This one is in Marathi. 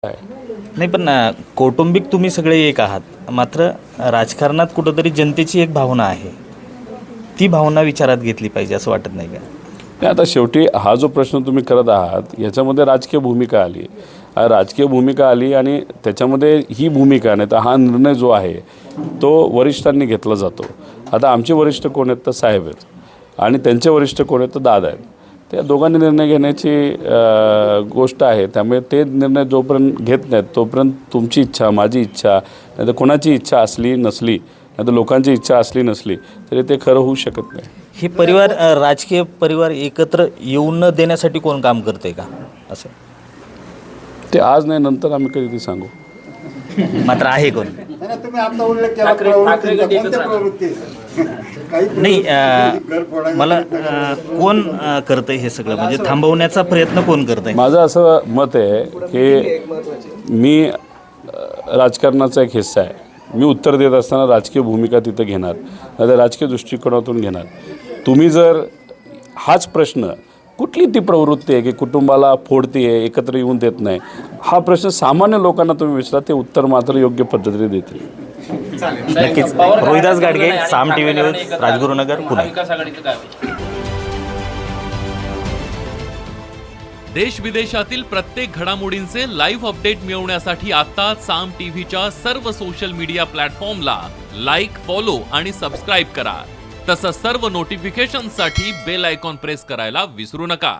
नाही पण कौटुंबिक तुम्ही सगळे एक आहात, मात्र राजकारणात कुठंतरी जनतेची एक भावना आहे, ती भावना विचारात घेतली पाहिजे असं वाटत नाही का? नाही, आता शेवटी हा जो प्रश्न तुम्ही करत आहात याच्यामध्ये राजकीय भूमिका आली. राजकीय भूमिका आली आणि त्याच्यामध्ये ही भूमिका नाही तर हा निर्णय जो आहे तो वरिष्ठांनी घेतला जातो. आता आमचे वरिष्ठ कोण आहेत तर साहेब आहेत आणि त्यांचे वरिष्ठ कोण आहेत तर दादा आहेत. त्या दोघांनी निर्णय घेण्याची गोष्ट आहे. त्यामुळे ते निर्णय जोपर्यंत घेत नाहीत तोपर्यंत तुमची इच्छा, माझी इच्छा, नाही तर कोणाची इच्छा असली नसली, नाही तर लोकांची इच्छा असली नसली तरी ते खरं होऊ शकत नाही. हे परिवार राजकीय परिवार एकत्र येऊन न देण्यासाठी कोण काम करते का असं? ते आज नाही, नंतर आम्ही कधी सांगू. मात्र आहे कोण? तुम्ही आता उल्लेख केला कोणत्या प्रवृत्ती नाही, मला कोण करतंय हे सगळं, म्हणजे थांबवण्याचा प्रयत्न कोण करतंय? माझं असं मत आहे की मी राजकारणाचा एक हिस्सा आहे. मी उत्तर देत असताना राजकीय भूमिका तिथं घेणार, नाही तर राजकीय दृष्टिकोनातून घेणार. तुम्ही जर हाच प्रश्न कुठली ती प्रवृत्ती आहे की कुटुंबाला फोडती आहे, एकत्र येऊन देत नाही, हा प्रश्न सामान्य लोकांना तुम्ही विचारा, ते उत्तर मात्र योग्य पद्धतीने देतील. नक्कीच. रोहिदास गाडगे, साम टीव्ही न्यूज, राजगुरुनगर, पुणे. देश विदेशातील प्रत्येक घडामोडींचे लाईव्ह अपडेट मिळवण्यासाठी आता साम टीव्हीच्या सर्व सोशल मीडिया प्लॅटफॉर्मला लाईक, फॉलो आणि सबस्क्राईब करा. तसंच सर्व नोटिफिकेशनसाठी बेल आयकॉन प्रेस करायला विसरू नका.